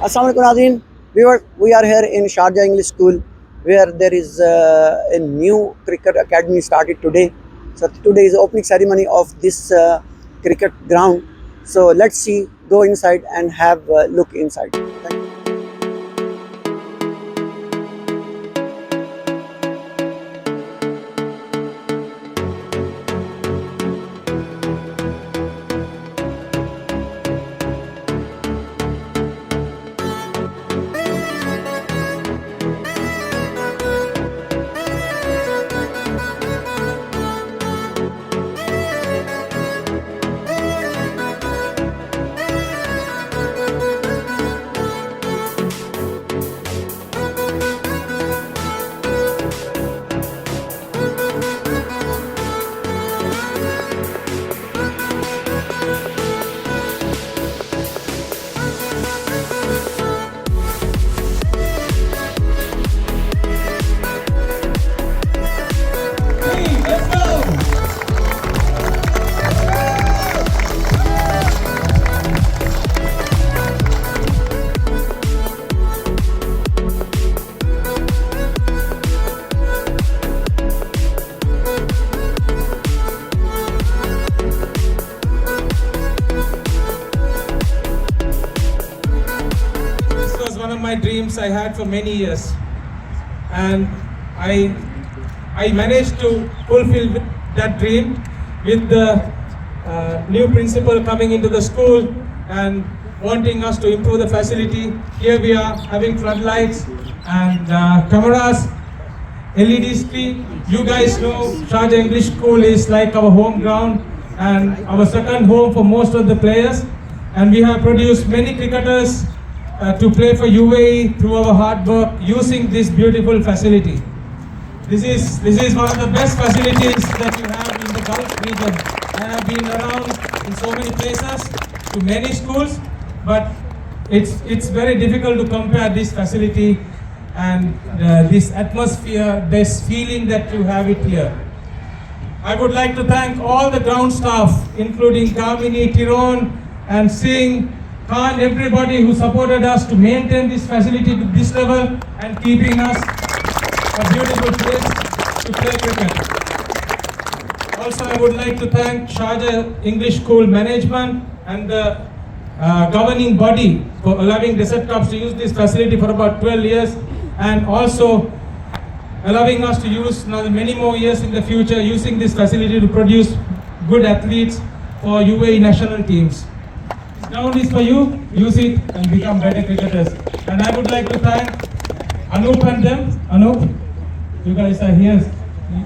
Assalamualaikum Naazreen. We are here in Sharjah English School where there is a new cricket academy started today. So today is the opening ceremony of this cricket ground. So let's see, go inside and have a look inside. Thank you. One of my dreams I had for many years, and I managed to fulfill that dream with the new principal coming into the school and wanting us to improve the facility. Here we are having floodlights and cameras, LED screen. You guys know Sharjah English School is like our home ground and our second home for most of the players, and we have produced many cricketers to play for UAE through our hard work using this beautiful facility. This is one of the best facilities that you have in the Gulf region. I have been around in so many places to many schools, but it's very difficult to compare this facility and this atmosphere, this feeling that you have it here. I would like to thank all the ground staff, including Kamini, Tyrone and Singh, Khan, everybody who supported us to maintain this facility to this level and keeping us a beautiful place to play cricket. Also, I would like to thank Sharjah English School management and the governing body for allowing Desert Cups to use this facility for about 12 years and also allowing us to use many more years in the future using this facility to produce good athletes for UAE national teams. Ground is for you, use it and become better cricketers. And I would like to thank Anup and them. Anup, you guys are here,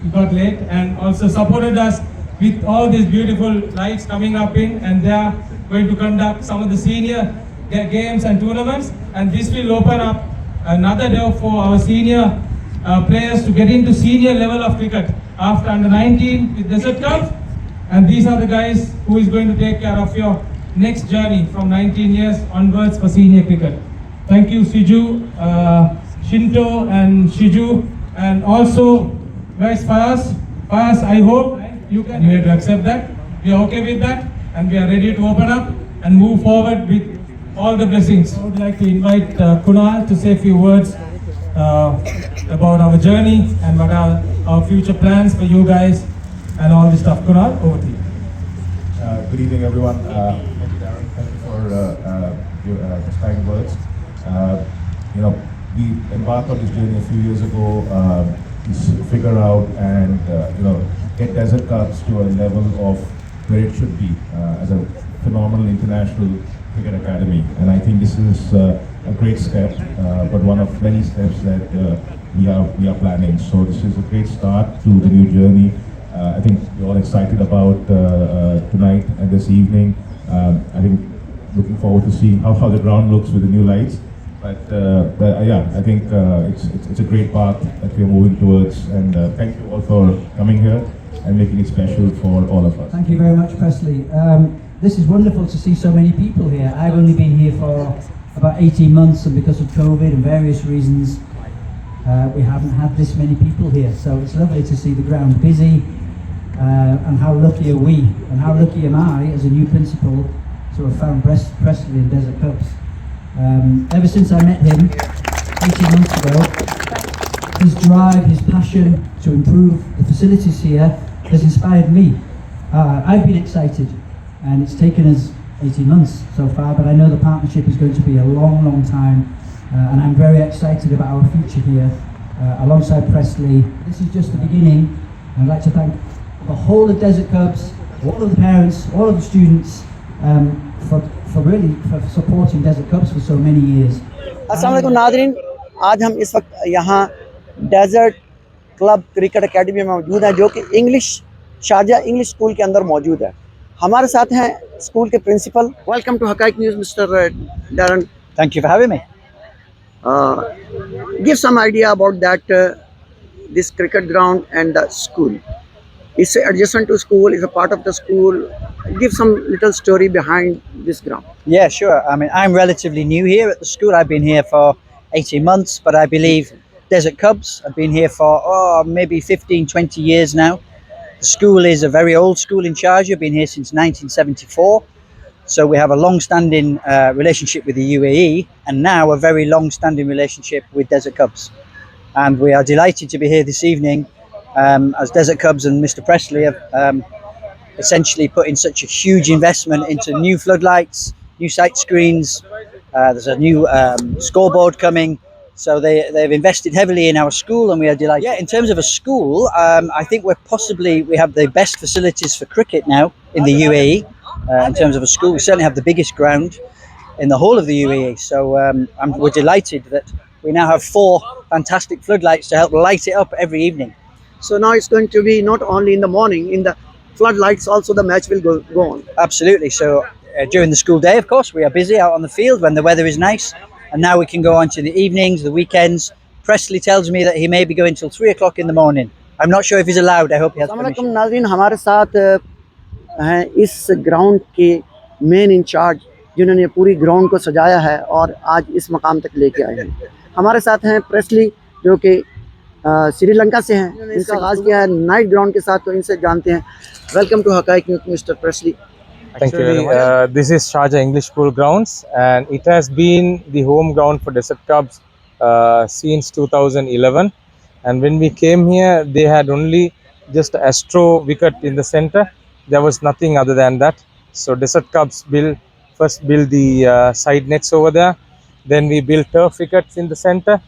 you got late and also supported us with all these beautiful lights coming up in, and they are going to conduct some of the senior games and tournaments, and this will open up another door for our senior players to get into senior level of cricket after under 19 with Desert Cups, and these are the guys who is going to take care of your next journey from 19 years onwards for senior cricket. Thank you, Siju, Shinto and Shiju, and also guys, Fayaz, I hope you can to accept that. We are okay with that and we are ready to open up and move forward with all the blessings. I would like to invite Kunal to say a few words about our journey and what are our future plans for you guys and all this stuff. Kunal, over to you. Good evening, everyone. Thank you, Darren. Thank you for your kind words. We embarked on this journey a few years ago to figure out and get Desert Cups to a level of where it should be as a phenomenal international cricket academy. And I think this is a great step, but one of many steps that we are planning. So this is a great start to the new journey. I think we're all excited about tonight and this evening. I think looking forward to seeing how the ground looks with the new lights. But yeah, I think it's a great path that we're moving towards. And thank you all for coming here and making it special for all of us. Thank you very much, Presley. This is wonderful to see so many people here. I've only been here for about 18 months, and because of COVID and various reasons, we haven't had this many people here. So it's lovely to see the ground busy. And how lucky are we, and how lucky am I as a new principal to have found Presley and Desert Cups. Ever since I met him 18 months ago, his drive, his passion to improve the facilities here has inspired me. I've been excited, and it's taken us 18 months so far, but I know the partnership is going to be a long, long time, and I'm very excited about our future here alongside Presley. This is just the beginning. I'd like to thank the whole of Desert Cubs, all of the parents, all of the students for supporting Desert Cubs for so many years. अस्सलाम वालेकुम नाज़रीन, आज हम इस वक्त यहाँ desert club cricket academy में मौजूद हैं, जो कि शारजा इंग्लिश स्कूल के अंदर मौजूद है। हमारे साथ हैं स्कूल के principal. Welcome to Haqaiq news mister Darren. Thank you for having me. Give some idea about that this cricket ground and the school. It's adjacent to school, it's a part of the school. Give some little story behind this ground. Yeah, sure. I mean, I'm relatively new here at the school. I've been here for 18 months, but I believe Desert Cubs have been here for maybe 15, 20 years now. The school is a very old school in Sharjah, been here since 1974. So we have a long-standing relationship with the UAE, and now a very long-standing relationship with Desert Cubs. And we are delighted to be here this evening as Desert Cubs and Mr. Presley have essentially put in such a huge investment into new floodlights, new sight screens. There's a new scoreboard coming. So they've invested heavily in our school, and we are delighted. Yeah, in terms of a school, I think we have the best facilities for cricket now in the UAE. In terms of a school, we certainly have the biggest ground in the whole of the UAE. So we're delighted that we now have 4 fantastic floodlights to help light it up every evening. So now it's going to be not only in the morning, in the floodlights also the match will go on. Absolutely. So during the school day, of course, we are busy out on the field when the weather is nice. And now we can go on to the evenings, the weekends. Presley tells me that he may be going till 3 o'clock in the morning. I'm not sure if he's allowed. I hope he has permission. नाज़रीन, हमारे साथ हैं इस ground के main in charge, जिन्होंने पूरी ground को सजाया है और आज इस मकाम तक लेके आए हैं। हमारे साथ हैं प्रेस्ली, जो कि श्रीलंका से हैं। इन्होंने इसका आगाज़ किया है नाइट ग्राउंड के साथ, तो इनसे जानते हैं। Welcome to Haqaiq news mister Presley. Actually, this is Sharjah English School grounds, and it has been the home ground for Desert Cubs since 2011. And when we came here, they had only just an astro wicket in the center. There was nothing other than that. So Desert Cubs first built the side nets over there. Then we built turf wickets in the center.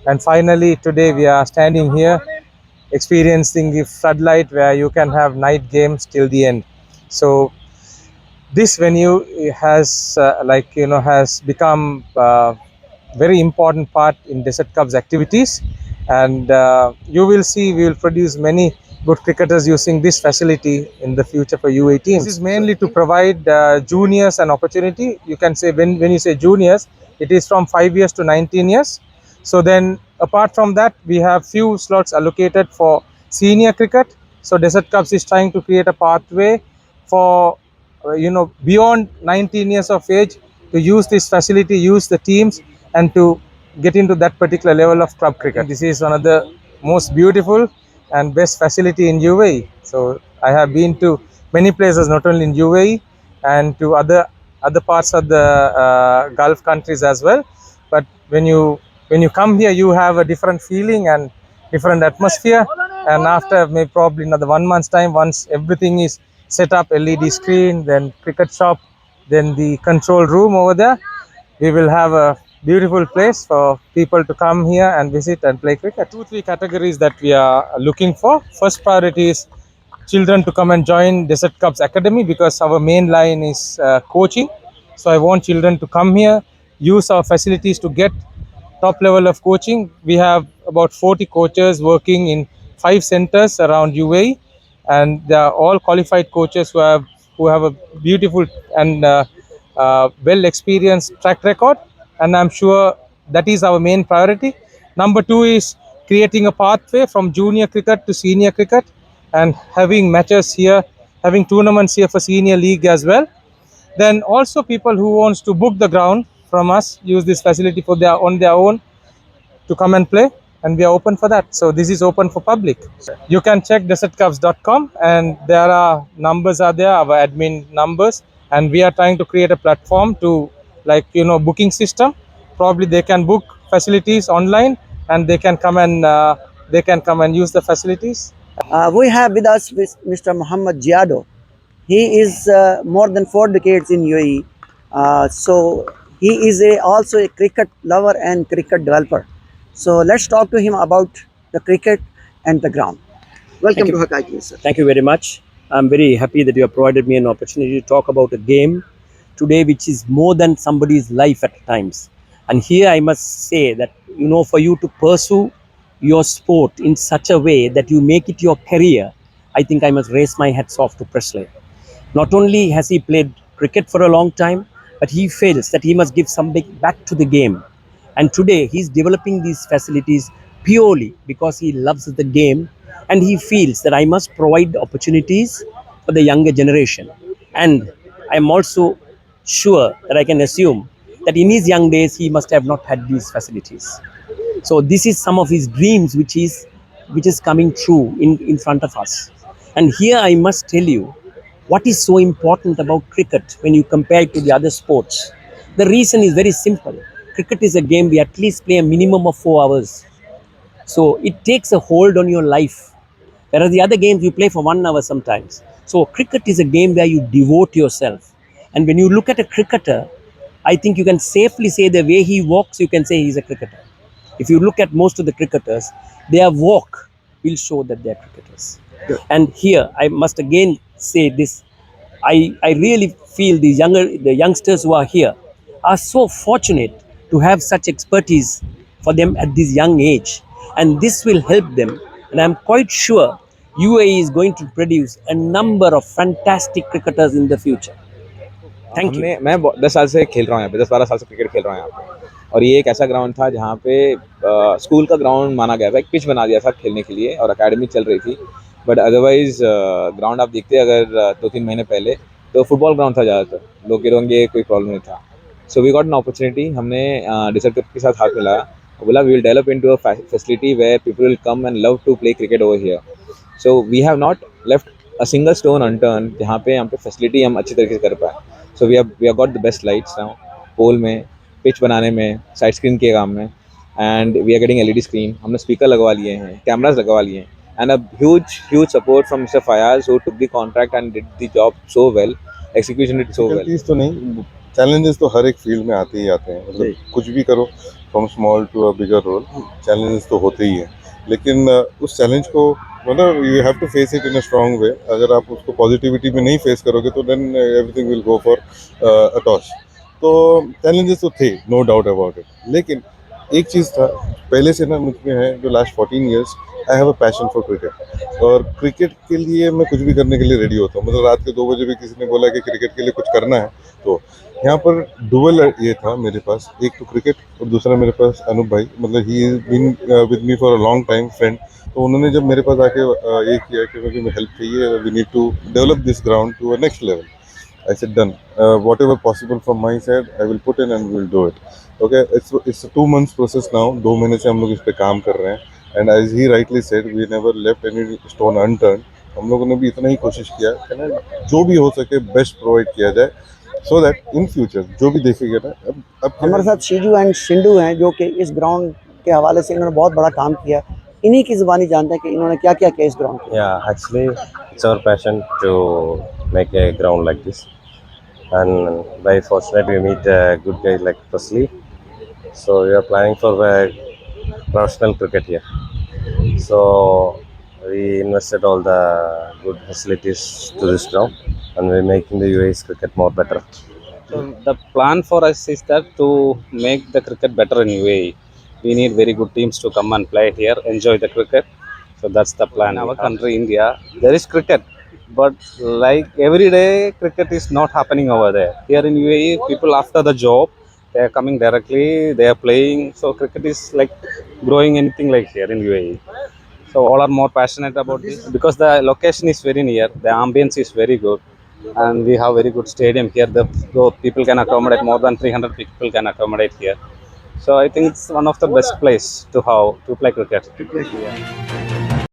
And finally, today we are standing here experiencing the floodlight where you can have night games till the end. So this venue has has become very important part in Desert Cubs activities, and you will see we will produce many good cricketers using this facility in the future for UAE teams. This is mainly to provide juniors an opportunity. You can say when you say juniors, it is from 5 years to 19 years. So then apart from that, we have few slots allocated for senior cricket. So Desert Cubs is trying to create a pathway for beyond 19 years of age to use this facility, use the teams, and to get into that particular level of club cricket. This is one of the most beautiful and best facility in UAE. So I have been to many places, not only in UAE and to other parts of the Gulf countries as well. But when you come here, you have a different feeling and different atmosphere. And after maybe probably another 1 month's time, once everything is set up, LED screen, then cricket shop, then the control room over there, we will have a beautiful place for people to come here and visit and play cricket. 2-3 categories that we are looking for. First priority is children to come and join Desert Cubs Academy, because our main line is coaching. So I want children to come here, use our facilities to get top level of coaching. We have about 40 coaches working in 5 centers around UAE. And they are all qualified coaches who have a beautiful and well experienced track record, and I'm sure that is our main priority. Number 2 is creating a pathway from junior cricket to senior cricket, and having matches here, having tournaments here for senior league as well. Then also people who wants to book the ground from us, use this facility on their own to come and play, and we are open for that. So this is open for public. You can check desertcubs.com, and there are numbers are there, our admin numbers, and we are trying to create a platform to like booking system. Probably they can book facilities online, and they can come and use the facilities. We have with us Mr. Muhammad Jiado. He is more than 4 decades in UAE. So he is also a cricket lover and cricket developer. So let's talk to him about the cricket and the ground. Welcome to Hakaki, sir. Thank you very much. I'm very happy that you have provided me an opportunity to talk about a game today which is more than somebody's life at times. And here I must say that, for you to pursue your sport in such a way that you make it your career, I think I must raise my hats off to Presley. Not only has he played cricket for a long time, but he feels that he must give something back to the game. And today he's developing these facilities purely because he loves the game and he feels that I must provide opportunities for the younger generation. And I'm also sure that I can assume that in his young days he must have not had these facilities. So this is some of his dreams which is coming true in front of us. And here I must tell you what is so important about cricket when you compare it to the other sports. The reason is very simple. Cricket is a game we at least play a minimum of 4 hours. So it takes a hold on your life. Whereas the other games you play for 1 hour sometimes. So cricket is a game where you devote yourself. And when you look at a cricketer, I think you can safely say the way he walks, you can say he's a cricketer. If you look at most of the cricketers, their walk will show that they're cricketers. And here I must again say this. I really feel the youngsters who are here are so fortunate to have such expertise for them at this young age. And this will help them. And I'm quite sure UAE is going to produce a number of fantastic cricketers in the future. Thank you. मैं 10 साल से खेल रहा हूँ यहाँ पे, 10-12 साल से क्रिकेट खेल रहा हूँ यहाँ पे। और ये एक ऐसा ग्राउंड था जहाँ पे स्कूल का ग्राउंड माना गया था, एक पिच बना दिया था खेलने के लिए और एकेडमी चल रही थी। बट अदरवाइज ग्राउंड आप देखते अगर 2-3 महीने पहले तो फुटबॉल ग्राउंड था ज़्यादातर, लोग के रोंगे, कोई प्रॉब्लम नहीं था। So we got an opportunity, हमने डिसाइड के साथ हाथ मिलाया और बोला we will develop into a facility where people will come and love to play cricket over here. So we have not left a single stone unturned जहाँ पे हम पे फैसिलिटी हम अच्छी तरीके से कर पाए। So we have got the best lights now, pole में, पिच बनाने में, साइड स्क्रीन के काम में, and we are getting LED screen, हमने स्पीकर लगवा लिए हैं, कैमरास लगवा लिए हैं, and a huge support from mister Fayaz who took the contract and did the job so well, execution it so well. Difficulties तो नहीं, चैलेंजेस तो हर एक फील्ड में आते ही आते हैं, मतलब कुछ भी करो from small to a bigger role, challenges तो होते ही हैं। लेकिन उस चैलेंज को मतलब you have to face it in a strong way. अगर आप उसको पॉजिटिविटी में नहीं फेस करोगे तो then everything will go for a toss. तो चैलेंजेस तो थे, नो डाउट अबाउट इट। लेकिन एक चीज़ था पहले से ना मुझ में है, जो last 14 years I have a passion for cricket, और क्रिकेट के लिए मैं कुछ भी करने के लिए रेडी होता हूँ। मतलब रात के 2 बजे भी किसी ने बोला कि क्रिकेट के लिए कुछ करना है, तो यहाँ पर डुअल ये था मेरे पास, एक तो क्रिकेट और दूसरा मेरे पास अनूप भाई, मतलब he is been with me for a long time friend. तो उन्होंने जब मेरे पास आके ये किया कि मुझे हेल्प चाहिए, we need to develop this ground to a next level. I said done. Whatever possible from my side, I will put in and we'll do it. Okay, it's a 2 months process now. 2 महीने से हम लोग इस पे काम कर रहे हैं, and as he rightly said, we never left any stone unturned. हम लोगों ने भी इतना ही कोशिश किया है ना, जो भी हो सके बेस्ट प्रोवाइड किया जाए, so that in future जो भी देखेगा ना, अब हमारे साथ शीजू एंड सिंधु हैं जो कि इस ग्राउंड के हवाले से इन्होंने बहुत बड़ा काम किया। इन्हीं की ज़ुबानी जानते हैं कि इन्होंने क्या क्या किया इस ग्राउंड के। Yeah, actually, it's our passion to make a ground like this. And by fortunate we meet a good guy like Presley. So we are planning for a professional cricket here. So we invested all the good facilities to this ground, and we're making the UAE's cricket more better. So the plan for us is that to make the cricket better in UAE, we need very good teams to come and play here, enjoy the cricket. So that's the plan. In our country, India, there is cricket, but like every day, cricket is not happening over there. Here in UAE, people after the job, they are coming directly, they are playing. So cricket is like growing anything like here in UAE. So all are more passionate about this because the location is very near, the ambience is very good, and we have very good stadium here. The people can accommodate more than 300 people can accommodate here. So I think it's one of the best place to play cricket.